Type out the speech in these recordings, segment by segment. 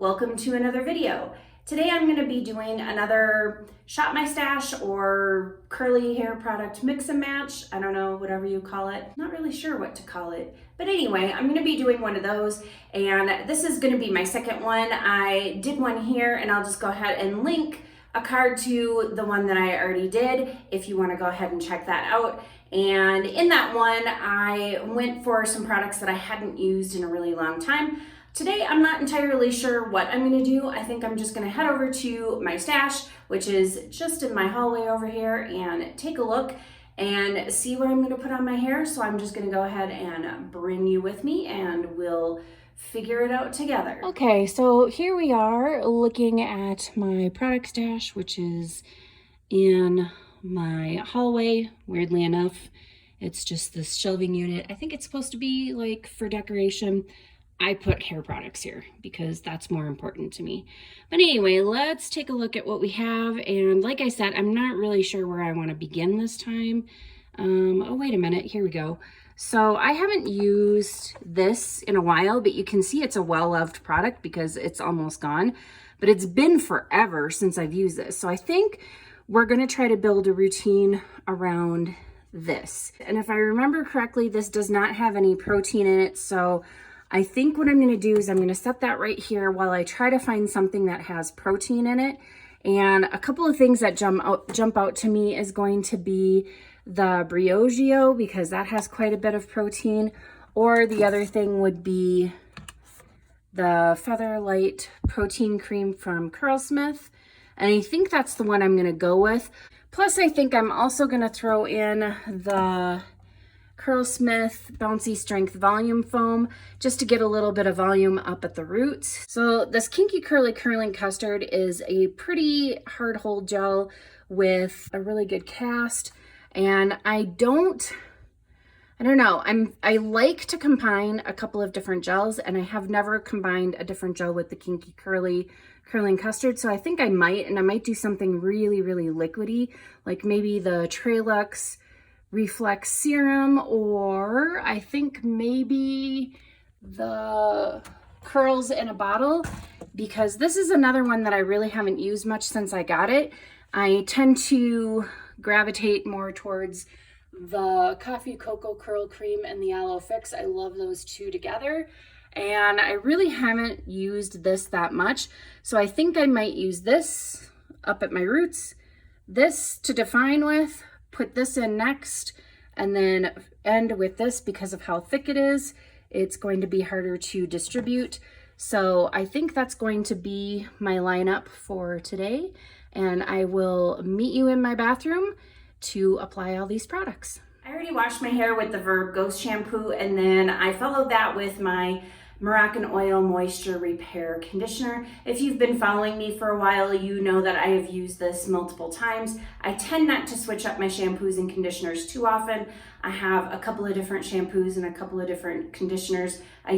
Welcome to another video. Today I'm going to be doing another Shop My Stash or curly hair product mix and match. I don't know, whatever you call it. Not really sure what to call it. But anyway, I'm going to be doing one of those, and this is going to be my second one. I did one here, and I'll just go ahead and link a card to the one that I already did if you want to go ahead and check that out. And in that one, I went for some products that I hadn't used in a really long time. Today, I'm not entirely sure what I'm gonna do. I think I'm just gonna head over to my stash, which is just in my hallway over here, and take a look and see what I'm gonna put on my hair. So I'm just gonna go ahead and bring you with me and we'll figure it out together. Okay, so here we are looking at my product stash, which is in my hallway. Weirdly enough, it's just this shelving unit. I think it's supposed to be like for decoration. I put hair products here because that's more important to me. But anyway, let's take a look at what we have. And like I said, I'm not really sure where I want to begin this time. Oh, wait a minute. Here we go. So I haven't used this in a while, but you can see it's a well-loved product because it's almost gone. But it's been forever since I've used this. So I think we're going to try to build a routine around this. And if I remember correctly, this does not have any protein in it. So I think what I'm going to do is I'm going to set that right here while I try to find something that has protein in it. And a couple of things that jump out to me is going to be the Briogeo, because that has quite a bit of protein. Or the other thing would be the Feather Light Protein Cream from Curlsmith. And I think that's the one I'm going to go with. Plus, I think I'm also going to throw in the Curlsmith Bouncy Strength Volume Foam just to get a little bit of volume up at the roots. So this Kinky Curly Curling Custard is a pretty hard hold gel with a really good cast. And I don't know, I like to combine a couple of different gels, and I have never combined a different gel with the Kinky Curly Curling Custard. So I think I might do something really, really liquidy, like maybe the Trelux Reflex Serum, or I think maybe the Curls in a Bottle, because this is another one that I really haven't used much since I got it. I tend to gravitate more towards the Coffee Cocoa Curl Cream and the Aloe Fix. I love those two together, and I really haven't used this that much. So I think I might use this up at my roots, this to define with, put this in next, and then end with this because of how thick it is. It's going to be harder to distribute. So I think that's going to be my lineup for today. And I will meet you in my bathroom to apply all these products. I already washed my hair with the Verb Ghost shampoo, and then I followed that with my Moroccan Oil Moisture Repair Conditioner. If you've been following me for a while, you know that I have used this multiple times. I tend not to switch up my shampoos and conditioners too often. I have a couple of different shampoos and a couple of different conditioners. I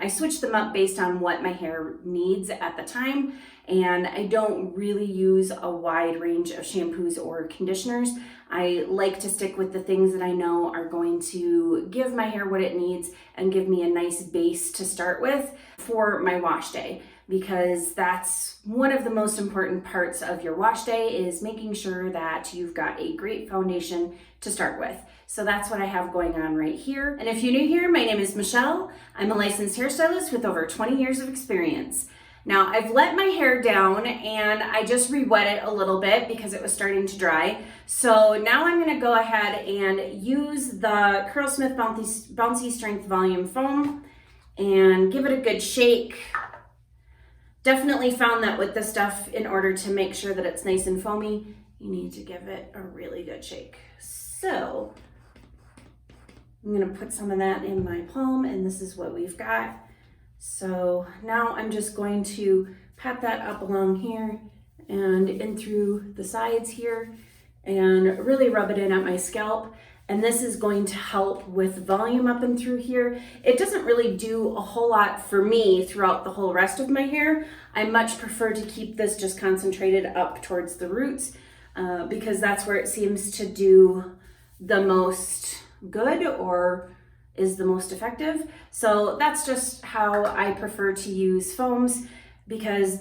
switch them up based on what my hair needs at the time, and I don't really use a wide range of shampoos or conditioners. I like to stick with the things that I know are going to give my hair what it needs and give me a nice base to start with for my wash day, because that's one of the most important parts of your wash day, is making sure that you've got a great foundation to start with. So that's what I have going on right here. And if you're new here, my name is Michelle. I'm a licensed hairstylist with over 20 years of experience. Now, I've let my hair down and I just re-wet it a little bit because it was starting to dry. So now I'm gonna go ahead and use the Curlsmith Bouncy Strength Volume Foam and give it a good shake. Definitely found that with this stuff, in order to make sure that it's nice and foamy, you need to give it a really good shake. So I'm gonna put some of that in my palm, and this is what we've got. So now I'm just going to pat that up along here and in through the sides here and really rub it in at my scalp. And this is going to help with volume up and through here. It doesn't really do a whole lot for me throughout the whole rest of my hair. I much prefer to keep this just concentrated up towards the roots because that's where it seems to do the most good, or is the most effective. So that's just how I prefer to use foams. because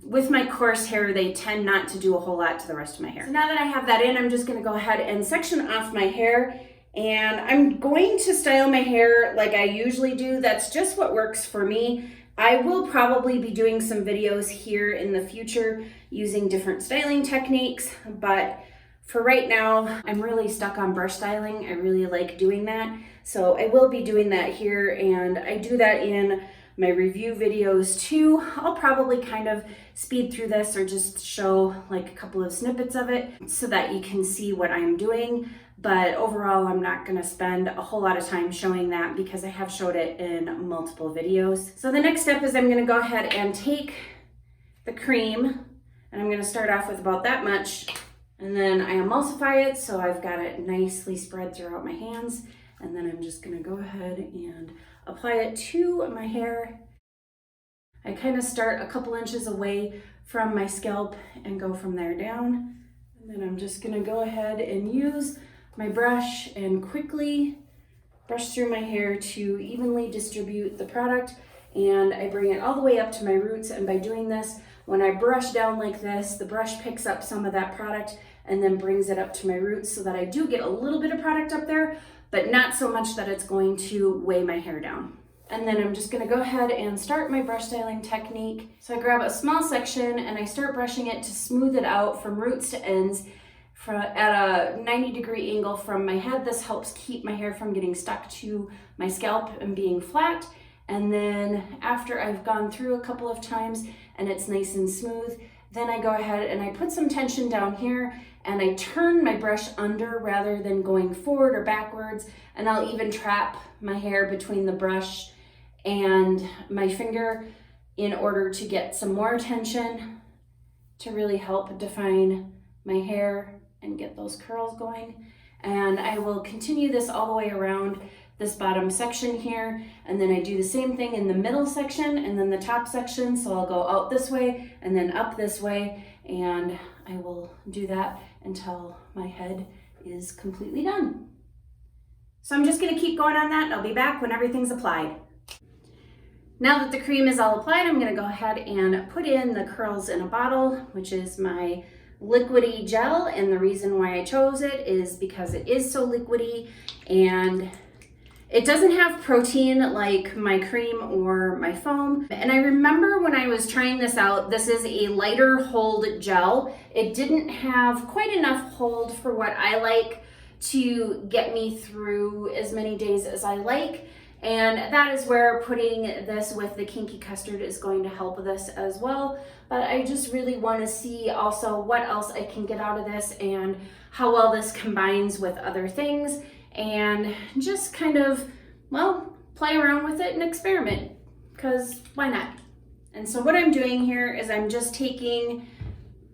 with my coarse hair, they tend not to do a whole lot to the rest of my hair. So now that I have that in, I'm just gonna go ahead and section off my hair, and I'm going to style my hair like I usually do. That's just what works for me. I will probably be doing some videos here in the future using different styling techniques, but for right now, I'm really stuck on brush styling. I really like doing that. So I will be doing that here, and I do that in my review videos too. I'll probably kind of speed through this or just show like a couple of snippets of it so that you can see what I'm doing. But overall, I'm not gonna spend a whole lot of time showing that because I have showed it in multiple videos. So the next step is I'm gonna go ahead and take the cream, and I'm gonna start off with about that much, and then I emulsify it so I've got it nicely spread throughout my hands. And then I'm just gonna go ahead and apply it to my hair. I kind of start a couple inches away from my scalp and go from there down. And then I'm just gonna go ahead and use my brush and quickly brush through my hair to evenly distribute the product. And I bring it all the way up to my roots, and by doing this, when I brush down like this, the brush picks up some of that product and then brings it up to my roots so that I do get a little bit of product up there, but not so much that it's going to weigh my hair down. And then I'm just gonna go ahead and start my brush styling technique. So I grab a small section and I start brushing it to smooth it out from roots to ends at a 90-degree angle from my head. This helps keep my hair from getting stuck to my scalp and being flat. And then after I've gone through a couple of times and it's nice and smooth, then I go ahead and I put some tension down here and I turn my brush under rather than going forward or backwards. And I'll even trap my hair between the brush and my finger in order to get some more tension to really help define my hair and get those curls going. And I will continue this all the way around this bottom section here, and then I do the same thing in the middle section and then the top section. So I'll go out this way and then up this way, and I will do that until my head is completely done. So I'm just gonna keep going on that, and I'll be back when everything's applied. Now that the cream is all applied, I'm gonna go ahead and put in the curls in a bottle, which is my liquidy gel. And the reason why I chose it is because it is so liquidy, and it doesn't have protein like my cream or my foam. And I remember when I was trying this out, this is a lighter hold gel. It didn't have quite enough hold for what I like to get me through as many days as I like. And that is where putting this with the Kinky Custard is going to help with this as well. But I just really want to see also what else I can get out of this and how well this combines with other things, and just kind of, well, play around with it and experiment, because why not? And so what I'm doing here is I'm just taking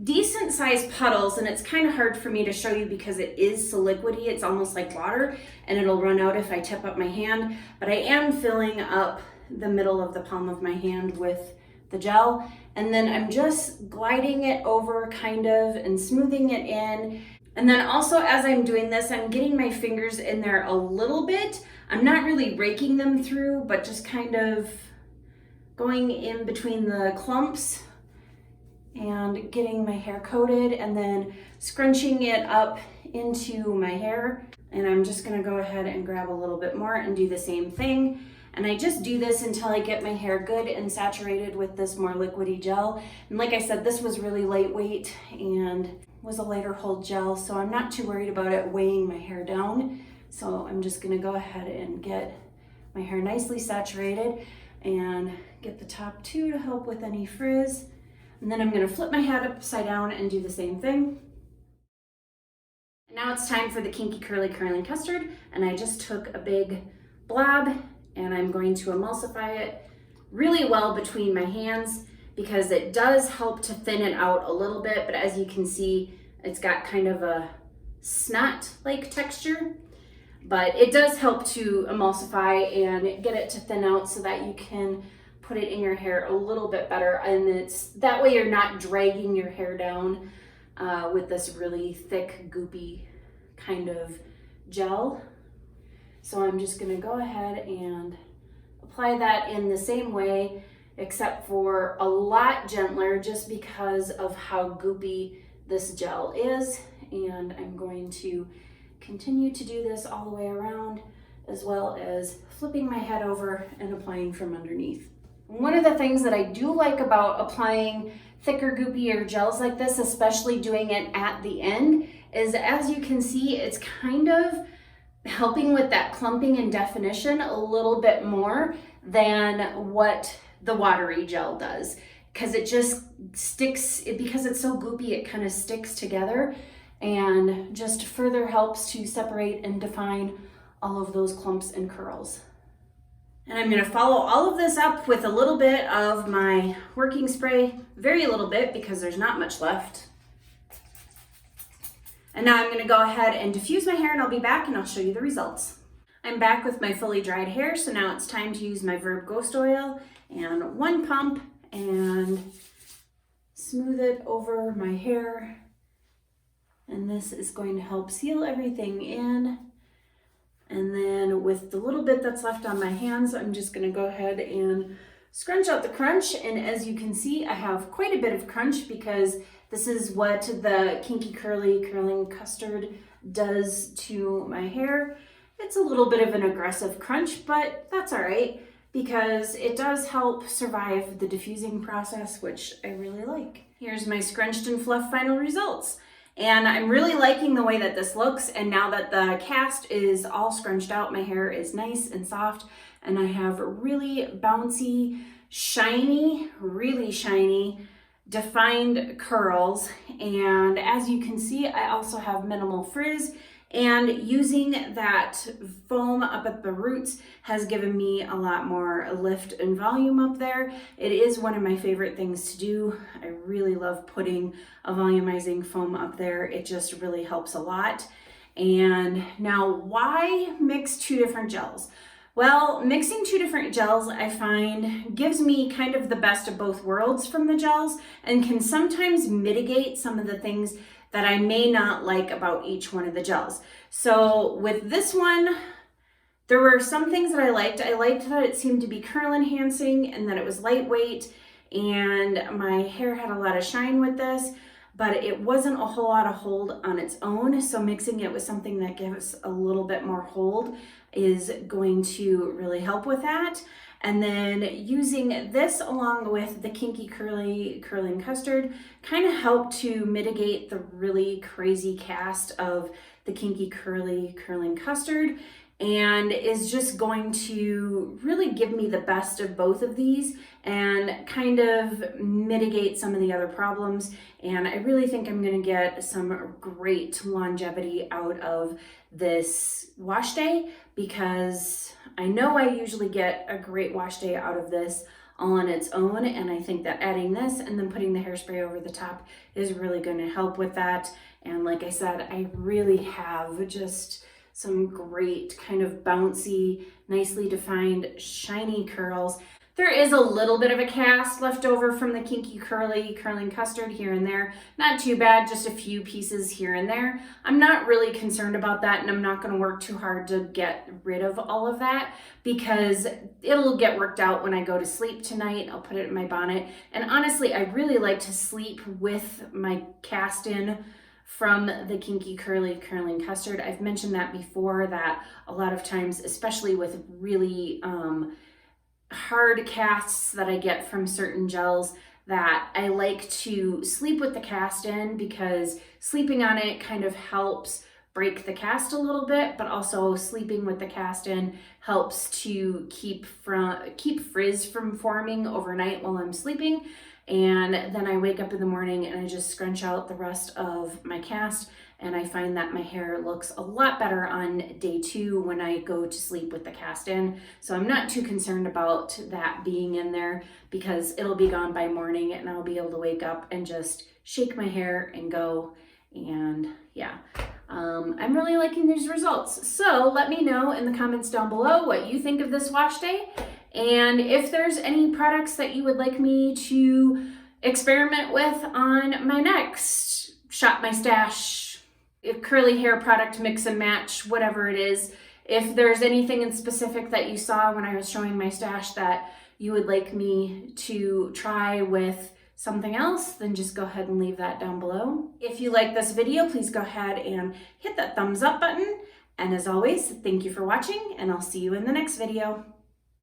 decent sized puddles, and it's kind of hard for me to show you because it is so liquidy. It's almost like water, and it'll run out if I tip up my hand, but I am filling up the middle of the palm of my hand with the gel, and then I'm just gliding it over kind of and smoothing it in. And then also, as I'm doing this, I'm getting my fingers in there a little bit. I'm not really raking them through, but just kind of going in between the clumps and getting my hair coated, and then scrunching it up into my hair. And I'm just gonna go ahead and grab a little bit more and do the same thing. And I just do this until I get my hair good and saturated with this more liquidy gel. And like I said, this was really lightweight and was a lighter hold gel, so I'm not too worried about it weighing my hair down. So I'm just gonna go ahead and get my hair nicely saturated and get the top too to help with any frizz. And then I'm gonna flip my hat upside down and do the same thing. Now it's time for the Kinky Curly Curling Custard, and I just took a big blob and I'm going to emulsify it really well between my hands, because it does help to thin it out a little bit, but as you can see, it's got kind of a snot-like texture, but it does help to emulsify and get it to thin out so that you can put it in your hair a little bit better, and it's that way you're not dragging your hair down with this really thick, goopy kind of gel. So I'm just gonna go ahead and apply that in the same way except for a lot gentler just because of how goopy this gel is. And I'm going to continue to do this all the way around, as well as flipping my head over and applying from underneath. One of the things that I do like about applying thicker, goopier gels like this, especially doing it at the end, is as you can see, it's kind of helping with that clumping and definition a little bit more than what the watery gel does, because it just sticks, because it's so goopy, it kind of sticks together and just further helps to separate and define all of those clumps and curls. And I'm going to follow all of this up with a little bit of my working spray, very little bit because there's not much left. And now I'm going to go ahead and diffuse my hair, and I'll be back and I'll show you the results. I'm back with my fully dried hair, so now it's time to use my Verb Ghost Oil and one pump and smooth it over my hair. And this is going to help seal everything in. And then with the little bit that's left on my hands, I'm just going to go ahead and scrunch out the crunch. And as you can see, I have quite a bit of crunch because this is what the Kinky Curly Curling Custard does to my hair. It's a little bit of an aggressive crunch, but that's all right because it does help survive the diffusing process, which I really like. Here's my scrunched and fluff final results. And I'm really liking the way that this looks. And now that the cast is all scrunched out, my hair is nice and soft, and I have really bouncy, shiny, really shiny, defined curls. And as you can see, I also have minimal frizz, and using that foam up at the roots has given me a lot more lift and volume up there. It is one of my favorite things to do. I really love putting a volumizing foam up there. It just really helps a lot. And now, why mix two different gels? Well, mixing two different gels, I find, gives me kind of the best of both worlds from the gels and can sometimes mitigate some of the things that I may not like about each one of the gels. So with this one, there were some things that I liked. I liked that it seemed to be curl enhancing and that it was lightweight, and my hair had a lot of shine with this, but it wasn't a whole lot of hold on its own. So mixing it with something that gives a little bit more hold is going to really help with that. And then using this along with the Kinky Curly Curling Custard kind of helped to mitigate the really crazy cast of the Kinky Curly Curling Custard, and is just going to really give me the best of both of these and kind of mitigate some of the other problems. And I really think I'm going to get some great longevity out of this wash day, because I know I usually get a great wash day out of this all on its own, and I think that adding this and then putting the hairspray over the top is really going to help with that. And like I said, I really have just some great kind of bouncy, nicely defined, shiny curls. There is a little bit of a cast left over from the Kinky Curly Curling Custard here and there. Not too bad, just a few pieces here and there. I'm not really concerned about that, and I'm not going to work too hard to get rid of all of that because it'll get worked out when I go to sleep tonight. I'll put it in my bonnet. And honestly, I really like to sleep with my cast in from the Kinky Curly Curling Custard. I've mentioned that before, that a lot of times, especially with really hard casts that I get from certain gels, that I like to sleep with the cast in, because sleeping on it kind of helps break the cast a little bit, but also sleeping with the cast in helps to keep frizz from forming overnight while I'm sleeping. And then I wake up in the morning and I just scrunch out the rest of my cast, and I find that my hair looks a lot better on day 2 when I go to sleep with the cast in. So I'm not too concerned about that being in there, because it'll be gone by morning and I'll be able to wake up and just shake my hair and go. And yeah, I'm really liking these results. So let me know in the comments down below what you think of this wash day, and if there's any products that you would like me to experiment with on my next Shop My Stash curly hair product mix and match, whatever it is. If there's anything in specific that you saw when I was showing my stash that you would like me to try with something else, then just go ahead and leave that down below. If you like this video, please go ahead and hit that thumbs up button. And as always, thank you for watching, and I'll see you in the next video.